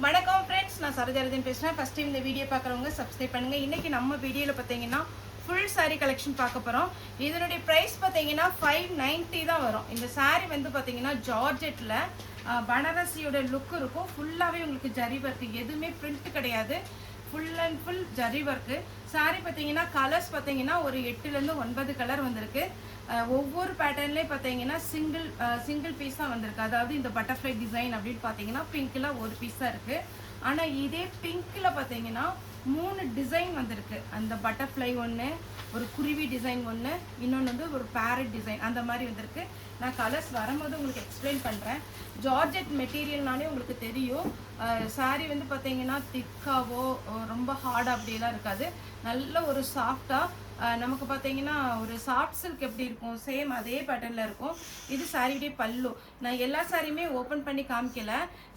வணக்கம் ஃப்ரெண்ட்ஸ், நான் சரோஜாரதன் பேசுகிறேன். ஃபஸ்ட் டைம் இந்த வீடியோ பார்க்குறவங்க சப்ஸ்கிரைப் பண்ணுங்கள். இன்றைக்கி நம்ம வீடியோவில் பார்த்தீங்கன்னா ஃபுல் சாரீ கலெக்ஷன் பார்க்க போகிறோம். இதனுடைய ப்ரைஸ் பார்த்தீங்கன்னா 590 தான் வரும். இந்த சாரீ வந்து பார்த்தீங்கன்னா ஜார்ஜெட்டில் பனாரசியோட லுக் இருக்கும். ஃபுல்லாகவே உங்களுக்கு ஜரி ஒர்க்கு, எதுவுமே பிரிண்ட் கிடையாது. Full and full zari work. Sari பார்த்தீங்கன்னா கலர்ஸ் பார்த்தீங்கன்னா ஒரு 8லேருந்து 9 கலர் வந்திருக்கு. ஒவ்வொரு பேட்டர்ன்லேயே பார்த்தீங்கன்னா சிங்கிள் பீஸ் தான் வந்திருக்கு. அதாவது இந்த பட்டர்ஃப்ளை டிசைன் அப்படின்னு பார்த்தீங்கன்னா பிங்க்கில் ஒரு பீஸ் தான் இருக்குது. ஆனால் இதே பிங்க்கில் பார்த்தீங்கன்னா 3 டிசைன் வந்திருக்கு. அந்த பட்டர்ஃப்ளை ஒன்று, ஒரு குருவி டிசைன் ஒன்று, இன்னொன்று வந்து ஒரு பேரட் டிசைன், அந்த மாதிரி வந்திருக்கு. நான் கலர்ஸ் வரும்போது உங்களுக்கு எக்ஸ்பிளைன் பண்ணுறேன். ஜார்ஜெட் மெட்டீரியல்னாலே உங்களுக்கு தெரியும். சாரீ வந்து பார்த்தீங்கன்னா திக்காவோ ரொம்ப ஹார்டாக அப்படியெல்லாம் இருக்காது. நல்ல ஒரு சாஃப்டாக நமக்கு பார்த்தீங்கன்னா ஒரு சாஃப்ட் சில்க் எப்படி இருக்கும், சேம் அதே பேட்டர்னில் இருக்கும். இது சாரியுடைய பல்லு. நான் எல்லா சாரியுமே ஓப்பன் பண்ணி காமிக்கல,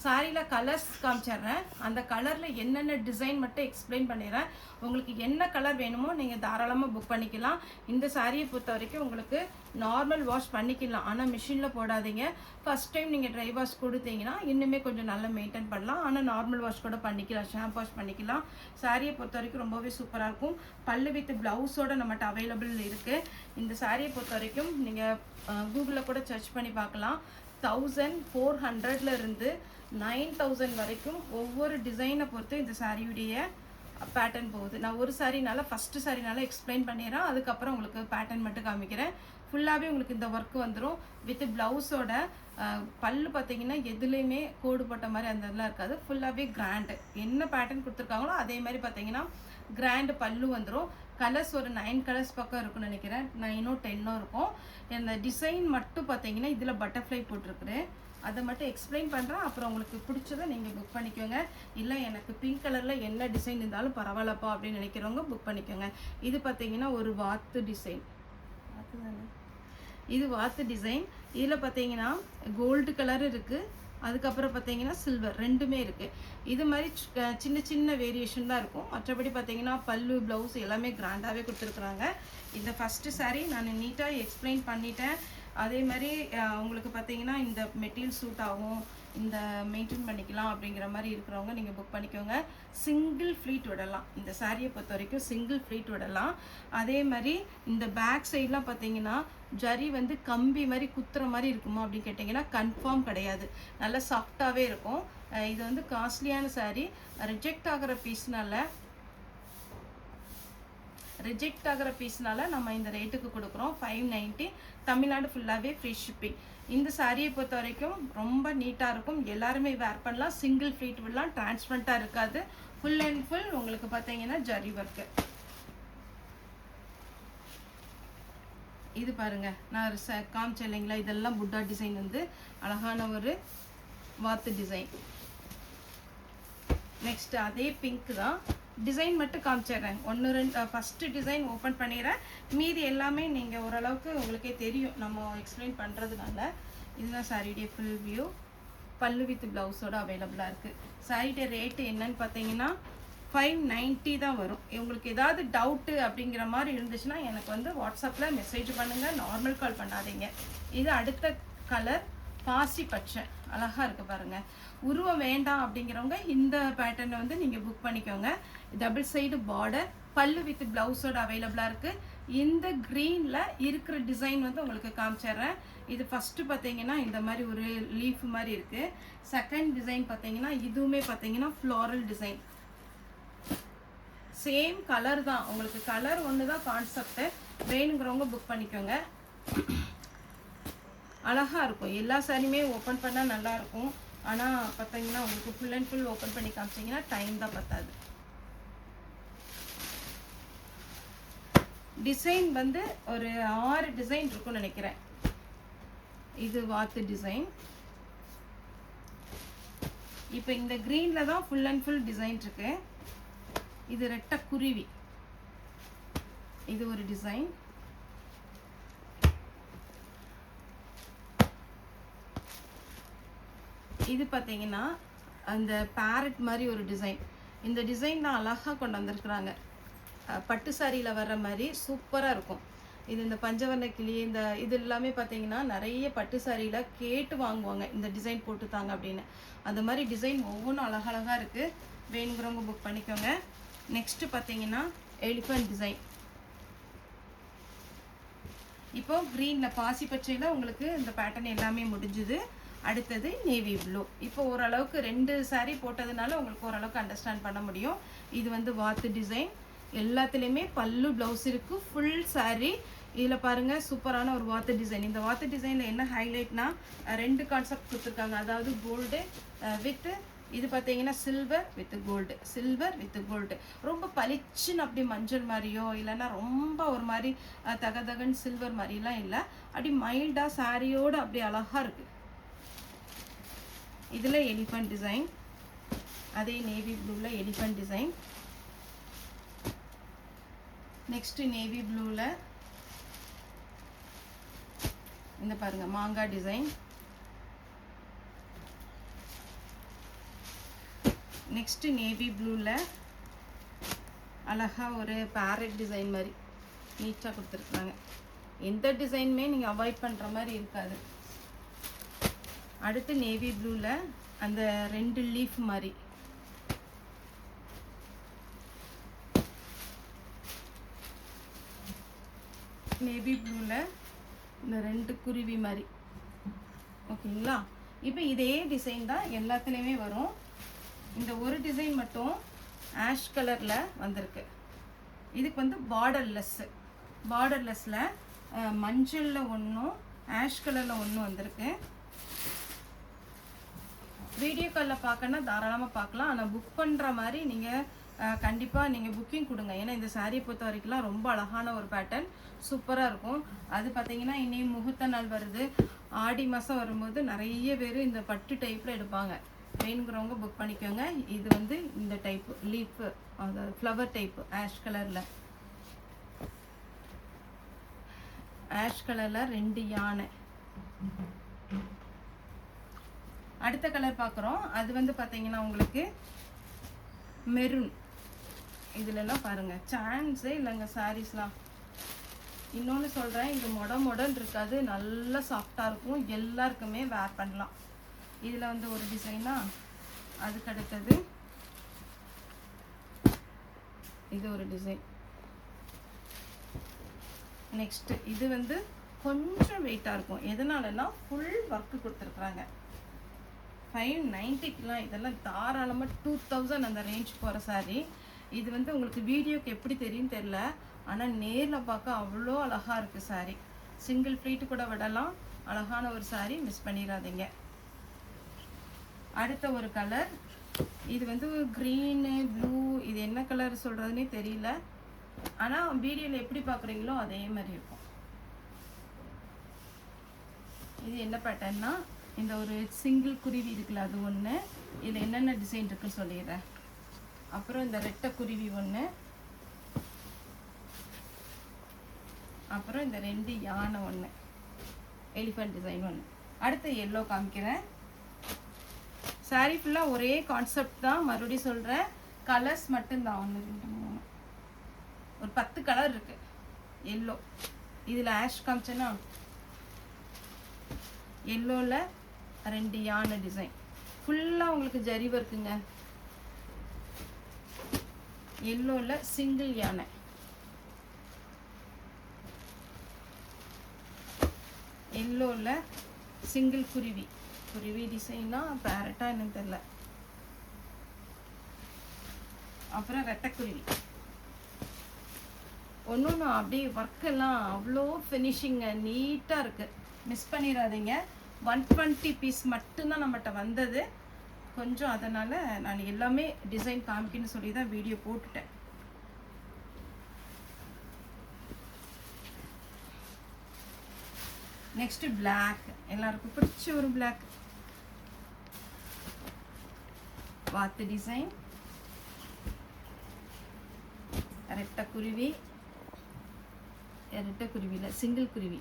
சாரியில் கலர்ஸ் காமிச்சிட்றேன். அந்த கலரில் என்னென்ன டிசைன் மட்டும் எக்ஸ்பிளைன் பண்ணிடுறேன். உங்களுக்கு என்ன கலர் வேணுமோ நீங்கள் தாராளமாக புக் பண்ணிக்கலாம். இந்த சாரியை பொறுத்த வரைக்கும் உங்களுக்கு நார்மல் வாஷ் பண்ணிக்கலாம், ஆனால் மிஷினில் போடாதீங்க. ஃபஸ்ட் டைம் நீங்கள் ட்ரை வாஷ் கொடுத்தீங்கன்னா இன்னுமே கொஞ்சம் நல்லா மெயின்டைன் பண்ணலாம். ஆனால் நார்மல் வாஷ் கூட பண்ணிக்கலாம், ஷாம்பு வாஷ் பண்ணிக்கலாம். சாரியை பொறுத்த வரைக்கும் ரொம்பவே சூப்பராக இருக்கும். பல்லு வித் ப்ளவுஸோட நம்மகிட்ட அவைலபிள் இருக்குது. இந்த சாரியை பொறுத்த வரைக்கும் நீங்கள் கூகுளில் கூட சர்ச் பண்ணி பார்க்கலாம். 1400 இருந்து 9000 வரைக்கும் ஒவ்வொரு டிசைனை பொறுத்து இந்த சாரியுடைய பேட்டர்ன் போகுது. நான் ஒரு சாரினால ஃபஸ்ட்டு சாரினால எக்ஸ்பிளைன் பண்ணிடுறேன், அதுக்கப்புறம் உங்களுக்கு பேட்டர்ன் மட்டும் காமிக்கிறேன். ஃபுல்லாகவே உங்களுக்கு இந்த ஒர்க் வந்துடும் வித் ப்ளவுஸோட. பல்லு பார்த்தீங்கன்னா எதுலேயுமே கோடு போட்ட மாதிரி அந்த இதெல்லாம் இருக்காது. ஃபுல்லாகவே கிராண்டு, என்ன பேட்டர்ன் கொடுத்துருக்காங்களோ அதே மாதிரி பார்த்தீங்கன்னா கிராண்டு பல்லு வந்துடும். கலர்ஸ் ஒரு 9 கலர்ஸ் பக்கம் இருக்குன்னு நினைக்கிறேன், 9ஓ 10ஓ இருக்கும். இந்த டிசைன் மட்டும் பார்த்தீங்கன்னா இதில் பட்டர்ஃப்ளை போட்டிருக்குறேன், அதை மட்டும் எக்ஸ்பிளைன் பண்ணுறேன். அப்புறம் உங்களுக்கு பிடிச்சதை நீங்கள் புக் பண்ணிக்கோங்க. இல்லை எனக்கு பிங்க் கலரில் என்ன டிசைன் இருந்தாலும் பரவாயில்லப்பா அப்படின்னு நினைக்கிறவங்க புக் பண்ணிக்கோங்க. இது பார்த்தீங்கன்னா ஒரு வாத்து டிசைன், இது வாத்து டிசைன். இதில் பார்த்தீங்கன்னா கோல்டு கலர் இருக்குது, அதுக்கப்புறம் பார்த்தீங்கன்னா சில்வர், ரெண்டுமே இருக்குது. இது மாதிரி சின்ன சின்ன வேரியேஷன் தான் இருக்கும். மற்றபடி பார்த்தீங்கன்னா பல்லு ப்ளவுஸ் எல்லாமே கிராண்டாகவே கொடுத்துருக்குறாங்க. இந்த ஃபஸ்ட்டு சாரீ நான் நீட்டாக எக்ஸ்பிளைன் பண்ணிட்டேன். அதே மாதிரி உங்களுக்கு பார்த்தீங்கன்னா இந்த மெட்டீரியல் சூட் ஆகும், இந்த மெயின்டைன் பண்ணிக்கலாம் அப்படிங்கிற மாதிரி இருக்கிறவங்க நீங்கள் புக் பண்ணிக்கோங்க. சிங்கிள் ஃப்ளீட் விடலாம், இந்த சாரியை பொறுத்த வரைக்கும் சிங்கிள் ஃப்ளீட் விடலாம். அதே மாதிரி இந்த பேக் சைட்லாம் பார்த்தீங்கன்னா ஜரி வந்து கம்பி மாதிரி குத்துற மாதிரி இருக்குமா அப்படின்னு கேட்டிங்கன்னா கன்ஃபார்ம் கிடையாது, நல்லா சாஃப்டாகவே இருக்கும். இது வந்து காஸ்ட்லியான சாரீ, ரிஜெக்ட் ஆகிற பீஸ்னால நம்ம இந்த ரேட்டுக்கு கொடுக்குறோம். 590, தமிழ்நாடு ஃபுல்லாகவே ஃப்ரீ ஷிப்பிங். இந்த சாரியை பொறுத்த வரைக்கும் ரொம்ப நீட்டாக இருக்கும், எல்லாருமே வேர் பண்ணலாம். சிங்கிள் ஃப்ளீட் விடலாம், டிரான்ஸ்பரண்ட்டாக இருக்காது. ஃபுல் அண்ட் ஃபுல் உங்களுக்கு பார்த்தீங்கன்னா ஜரி ஒர்க்கு. இது பாருங்க, நான் காமிச்சேன் இல்லைங்களா, இதெல்லாம் புட்டா டிசைன் வந்து அழகான ஒரு வாத்து டிசைன். நெக்ஸ்ட் அதே பிங்க் தான், டிசைன் மட்டும் காமிச்சிடுறேன். 1 2 ஃபஸ்ட்டு டிசைன் ஓப்பன் பண்ணிடுறேன், மீதி எல்லாமே நீங்கள் ஓரளவுக்கு உங்களுக்கே தெரியும் நம்ம எக்ஸ்பிளைன் பண்ணுறதுனால. இதுதான் சாரியுடைய ஃபுல் வியூ. பல்லு வித் ப்ளவுஸோட அவைலபிளாக இருக்குது. சாரியுடைய ரேட்டு என்னன்னு பார்த்தீங்கன்னா 590 தான் வரும். உங்களுக்கு ஏதாவது டவுட்டு அப்படிங்கிற மாதிரி இருந்துச்சுன்னா எனக்கு வந்து வாட்ஸ்அப்பில் மெசேஜ் பண்ணுங்கள், நார்மல் கால் பண்ணாதீங்க. இது அடுத்த கலர் பாசி பச்சை, அழகாக இருக்குது பாருங்கள். உருவம் வேண்டாம் அப்படிங்கிறவங்க இந்த பேட்டர்னை வந்து நீங்கள் புக் பண்ணிக்கோங்க. டபுள் சைடு பார்டர், பல்லு வித் ப்ளவுஸோட அவைலபிளாக இருக்குது. இந்த க்ரீனில் இருக்கிற டிசைன் வந்து உங்களுக்கு காமிச்சிட்றேன். இது ஃபஸ்ட்டு பார்த்தீங்கன்னா இந்த மாதிரி ஒரு லீஃப் மாதிரி இருக்குது. செகண்ட் டிசைன் பார்த்தீங்கன்னா இதுவுமே பார்த்தீங்கன்னா ஃப்ளாரல் டிசைன், சேம் கலர் தான். உங்களுக்கு கலர் ஒன்று தான் கான்செப்ட்டு, வேணுங்கிறவங்க புக் பண்ணிக்கோங்க. அழகாக இருக்கும். எல்லா சாரியுமே ஓப்பன் பண்ணால் நல்லாயிருக்கும், ஆனால் பார்த்தீங்கன்னா உங்களுக்கு ஃபுல் அண்ட் ஃபுல் ஓப்பன் பண்ணி காமிச்சிங்கன்னா டைம் தான் பத்தாது. டிசைன் வந்து ஒரு 6 டிசைன் இருக்குன்னு நினைக்கிறேன். இது வாத்து டிசைன். இப்போ இந்த க்ரீனில் தான் ஃபுல் அண்ட் ஃபுல் டிசைன் இருக்கு. இது ரெட்டை குருவி, இது ஒரு டிசைன். இது பார்த்தீங்கன்னா அந்த பேரட் மாதிரி ஒரு டிசைன். இந்த டிசைன் தான் அழகாக கொண்டு வந்திருக்கிறாங்க. பட்டு சாரியில் வர்ற மாதிரி சூப்பராக இருக்கும். இது இந்த பஞ்சவர்ண கிளி இந்த இது எல்லாமே பார்த்தீங்கன்னா நிறைய பட்டு சாரியில் கேட்டு வாங்குவாங்க, இந்த டிசைன் போட்டு தாங்க அப்படின்னு. அந்த மாதிரி டிசைன் ஒவ்வொன்றும் அழகழகாக இருக்குது. வேணுங்கிறவங்க புக் பண்ணிக்கோங்க. நெக்ஸ்ட்டு பார்த்தீங்கன்னா எலிஃபண்ட் டிசைன். இப்போ க்ரீனில் பாசி பச்சையில் உங்களுக்கு இந்த பேட்டர்ன் எல்லாமே முடிஞ்சுது. அடுத்தது நேவி ப்ளூ. இப்போ ஓரளவுக்கு 2 சாரீ போட்டதுனால உங்களுக்கு ஓரளவுக்கு அண்டர்ஸ்டாண்ட் பண்ண முடியும். இது வந்து வாத்து டிசைன். எல்லாத்துலேயுமே பல்லு ப்ளவுஸ் இருக்குது. ஃபுல் சாரீ இதில் பாருங்கள் சூப்பரான ஒரு வாத்து டிசைன். இந்த வாத்து டிசைனில் என்ன ஹைலைட்னா 2 கான்செப்ட் கொடுத்துருக்காங்க. அதாவது கோல்டு வித் இது பார்த்தீங்கன்னா silver with gold, silver with gold. ரொம்ப பளிச்சுன்னு அப்படி மஞ்சள் மாதிரியோ இல்லைன்னா ரொம்ப ஒரு மாதிரி தகதகன்னு சில்வர் மாதிரிலாம் இல்லை. அப்படி மைல்டாக சாரியோடு அப்படி அழகாக இருக்குது. இதில் எலிஃபண்ட் டிசைன், அதே நேவி ப்ளூவில் எலிஃபண்ட் டிசைன். நெக்ஸ்ட்டு நேவி ப்ளூவில் இந்த பாருங்கள் மாங்காய் டிசைன். நெக்ஸ்ட்டு நேவி ப்ளூவில் அழகாக ஒரு பேரட் டிசைன் மாதிரி நீட்டாக கொடுத்துருக்குறாங்க. எந்த டிசைனுமே நீங்கள் அவாய்ட் பண்ணுற மாதிரி இருக்காது. அடுத்து நேவி ப்ளூவில் அந்த 2 லீஃப் மாதிரி. நேவி ப்ளூவில் இந்த 2 குருவி மாதிரி. ஓகேங்களா? இப்போ இதே டிசைன் தான் எல்லாத்துலேயுமே வரும். இந்த ஒரு டிசைன் மட்டும் ஆஷ் கலரில் வந்திருக்கு. இதுக்கு வந்து பார்டர்லெஸ்ஸில் மஞ்சளில் ஒன்றும் ஆஷ் கலரில் ஒன்றும் வந்திருக்கு. வீடியோ காலில் பார்க்கணுன்னா தாராளமாக பார்க்கலாம். ஆனால் புக் பண்ணுற மாதிரி நீங்கள் கண்டிப்பாக நீங்கள் புக்கிங் கொடுங்க. ஏன்னா இந்த சாரியை பொறுத்த வரைக்கும்லாம் ரொம்ப அழகான ஒரு பேட்டர்ன், சூப்பராக இருக்கும். அது பார்த்தீங்கன்னா இன்னும் முகூர்த்த நாள் வருது, ஆடி மாதம் வரும்போது நிறைய பேர் இந்த பட்டு டைப்பில் எடுப்பாங்க. வேணுங்கிறவங்க புக் பண்ணிக்கோங்க. இது வந்து இந்த டைப்பு லீஃபு, அதாவது ஃப்ளவர் டைப்பு ஆஷ் கலரில். ஆஷ் கலரில் 2 யானை. அடுத்த கலர் பார்க்குறோம். அது வந்து பார்த்தீங்கன்னா உங்களுக்கு மெரூன். இதுலலாம் பாருங்கள் சான்ஸே இல்லைங்க சாரீஸ்லாம். இன்னொன்று சொல்கிறேன், இது மொடன்னு இருக்காது, நல்லா சாஃப்டாக இருக்கும், எல்லாருக்குமே வேர் பண்ணலாம். இதில் வந்து ஒரு டிசைனா, அதுக்கு அடுத்தது இது ஒரு டிசைன். நெக்ஸ்ட்டு இது வந்து கொஞ்சம் வெயிட்டாக இருக்கும். எதனாலனா ஃபுல் ஒர்க்கு கொடுத்துருக்குறாங்க. 590க்குலாம் இதெல்லாம் தாராளமாக 2000 அந்த ரேஞ்ச் போகிற சாரீ. இது வந்து உங்களுக்கு வீடியோக்கு எப்படி தெரியும் தெரில, ஆனால் நேரில் பார்க்க அவ்வளோ அழகாக இருக்குது சாரீ. சிங்கிள் ப்ளீட்டு கூட விடலாம். அழகான ஒரு சாரீ, மிஸ் பண்ணிடாதீங்க. அடுத்த ஒரு கலர், இது வந்து க்ரீனு ப்ளூ, இது என்ன கலர் சொல்கிறதுனே தெரியல, ஆனால் வீடியோவில் எப்படி பார்க்குறீங்களோ அதே மாதிரி இருக்கும். இது என்ன பேட்டர்னா, இந்த ஒரு சிங்கிள் குருவி இருக்குல்ல அது ஒன்று. இதில் என்னென்ன டிசைன் இருக்குன்னு சொல்லிடுறேன். அப்புறம் இந்த ரெட்டை குருவி ஒன்று, அப்புறம் இந்த 2 யானை ஒன்று, எலிஃபண்ட் டிசைன் ஒன்று. அடுத்து எல்லோ காமிக்கிறேன். சாரீ ஃபுல்லாக ஒரே கான்செப்ட் தான், மறுபடியும் சொல்கிறேன். கலர்ஸ் மட்டும்தான் 1 2 3 ஒரு 10 கலர் இருக்குது. எல்லோ, இதில் ஆஷ் காமிச்சேன்னா எல்லோவில் 2 யானை டிசைன். ஃபுல்லாக உங்களுக்கு ஜரி ஒர்க்குங்க. எல்லோவில் சிங்கிள் யானை. எல்லோவில் சிங்கிள் குருவி. குருவி டிசைன்னா பேரட்டா என்னன்னு தெரியல. அப்புறம் ரெட்டைக்குருவி. ஒன்று அப்படியே ஒர்க்கெல்லாம் அவ்வளோ ஃபினிஷிங்க, நீட்டாக இருக்குது. மிஸ் பண்ணிடாதீங்க. 120 பீஸ் மட்டும்தான் நம்மகிட்ட வந்தது கொஞ்சம், அதனால் நான் எல்லாமே டிசைன் காமிக்கணும்னு சொல்லி தான் வீடியோ போட்டுட்டேன். நெக்ஸ்ட்டு பிளாக், எல்லாருக்கும் பிடிச்ச ஒரு பிளாக். வாத்து டிசைன், ரெட்டைக்குருவி, ரெட்டைக்குருவியில் சிங்கிள் குருவி,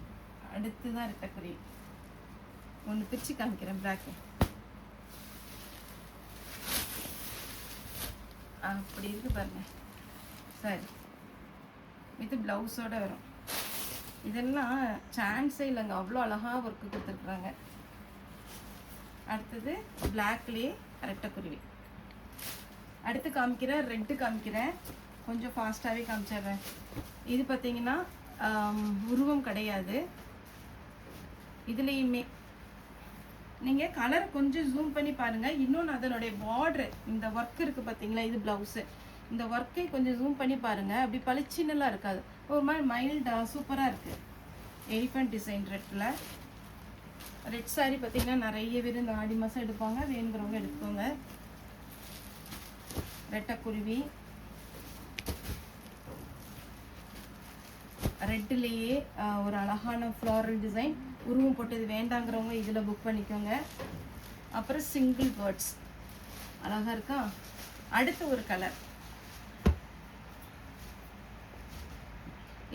அடுத்து தான் ரெட்டைக்குருவி. ஒன்று பிரித்து காமிக்கிறேன் பிளாக்கு. அப்படி இருக்கு பாருங்க. சரி, இது ப்ளவுஸோடு வரும். இதெல்லாம் சான்ஸே இல்லைங்க, அவ்வளோ அழகாக ஒர்க்கு கொடுத்துருக்குறாங்க. அடுத்தது பிளாக்லேயே ரெட்டைக்குருவி. அடுத்து காமிக்கிறேன், ரெட்டு காமிக்கிறேன், கொஞ்சம் ஃபாஸ்ட்டாகவே காமிச்சிடுறேன். இது பார்த்தீங்கன்னா உருவம் கிடையாது. இதுலேயுமே நீங்கள் கலரை கொஞ்சம் ஜூம் பண்ணி பாருங்கள். இன்னொன்று அதனுடைய பார்டரு, இந்த ஒர்க் இருக்குது பார்த்தீங்களா, இது ப்ளவுஸு, இந்த ஒர்க்கை கொஞ்சம் ஜூம் பண்ணி பாருங்கள். அப்படி பளிச்சின்னெல்லாம் இருக்காது, ஒரு மாதிரி மைல்டாக சூப்பராக இருக்குது. எலிஃபண்ட் டிசைன் ரெட்டில். ரெட் சாரி பார்த்தீங்கன்னா நிறைய பேர் இந்த ஆடி மாதம் எடுப்பாங்க, வேணுங்கிறவங்க எடுத்துக்கோங்க. ரெட்டைக்குருவி ரெட்டுலேயே ஒரு அழகான ஃப்ளாரல் டிசைன், உருவம் போட்டது வேண்டாங்கிறவங்க இதில் புக் பண்ணிக்கோங்க. அப்புறம் சிங்கிள் பேர்ட்ஸ் அழகாக இருக்கா. அடுத்து ஒரு கலர்,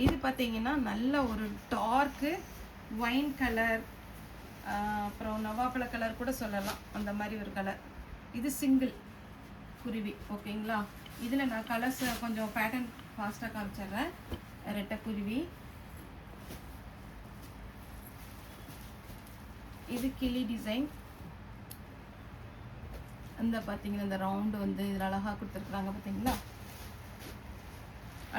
இது பார்த்தீங்கன்னா நல்ல ஒரு டார்க்கு ஒயின் கலர், அப்புறம் நவாப்பழ கலர் கூட சொல்லலாம், அந்த மாதிரி ஒரு கலர். இது சிங்கிள் குருவி, ஓகேங்களா. இதில் நான் கலர்ஸ் கொஞ்சம் பேட்டர்ன் ஃபாஸ்ட்டாக காமிச்சிடுறேன். ரெட்டைக்குருவி, இது கிளி டிசைன். அந்த பார்த்தீங்கன்னா இந்த ரவுண்டு வந்து இதில் அழகாக கொடுத்துருக்குறாங்க பார்த்தீங்களா.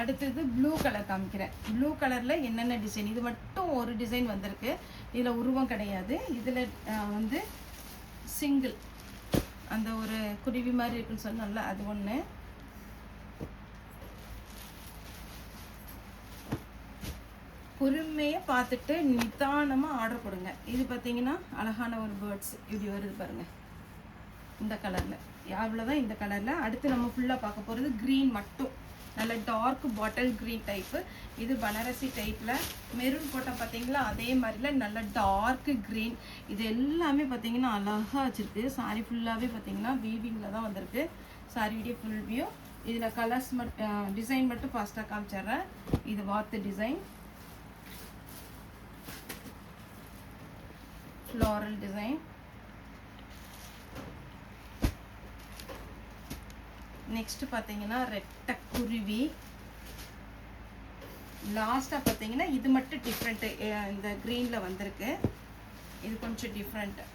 அடுத்தது ப்ளூ கலர் காமிக்கிறேன். ப்ளூ கலரில் என்னென்ன டிசைன், இது மட்டும் ஒரு டிசைன் வந்திருக்கு, இதில் உருவம் கிடையாது. இதில் வந்து சிங்கிள் அந்த ஒரு குருவி மாதிரி இருக்குன்னு சொன்னோம்ல, அது ஒன்று. பொறுமையாக பார்த்துட்டு நிதானமாக ஆர்டர் கொடுங்க. இது பார்த்தீங்கன்னா அழகான ஒரு பேர்ட்ஸ் இப்படி வருது பாருங்கள், இந்த கலரில். அவ்வளோதான் இந்த கலரில். அடுத்து நம்ம ஃபுல்லாக பார்க்க போகிறது க்ரீன் மட்டும், நல்ல டார்க் பாட்டில் க்ரீன் டைப்பு. இது பனாரசி டைப்பில் மெரூன் போட்டால் பார்த்தீங்களா, அதே மாதிரில நல்ல டார்க்கு க்ரீன். இது எல்லாமே பார்த்தீங்கன்னா அழகாக வச்சுருக்கு. சாரி ஃபுல்லாகவே பார்த்தீங்கன்னா வீவிங்கில் தான் வந்திருக்கு. சாரியுடைய ஃபுல் வியூ. இதில் கலர்ஸ் டிசைன் மட்டும் ஃபாஸ்ட்டாக காமிச்சிட்றேன். இது வாத்து டிசைன், ஃப்ளாரல் டிசைன். நெக்ஸ்ட் பார்த்தீங்கன்னா ரெட்டைக்குருவி. லாஸ்ட்டாக பார்த்தீங்கன்னா இது மட்டும் டிஃப்ரெண்ட்டு, இந்த க்ரீனில் வந்திருக்கு, இது கொஞ்சம் டிஃப்ரெண்ட்டு.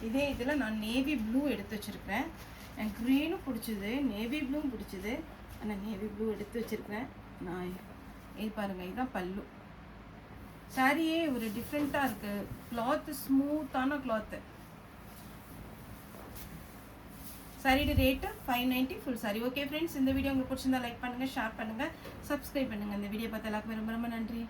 இதே இதில் நான் நேவி ப்ளூ எடுத்து வச்சுருக்கிறேன். எனக்கு க்ரீனும் பிடிச்சிது, நேவி ப்ளூவும் பிடிச்சிது, ஆனால் நேவி ப்ளூ எடுத்து வச்சுருக்கிறேன் நான். இது பாருங்கள், இதுதான் பல்லு. சாரியே ஒரு டிஃப்ரெண்ட்டாக இருக்குது, கிளாத்து ஸ்மூத்தான கிளாத்து. சாரியோட rate 590 full sorry. Okay friends, இந்த வீடியோ உங்களுக்கு பிடிச்சிருந்தா லைக் பண்ணுங்கள், ஷேர் பண்ணுங்கள், சப்ஸ்கிரைப் பண்ணுங்கள். இந்த வீடியோ பார்த்து எல்லாருக்கும் ரொம்ப ரொம்ப நன்றி.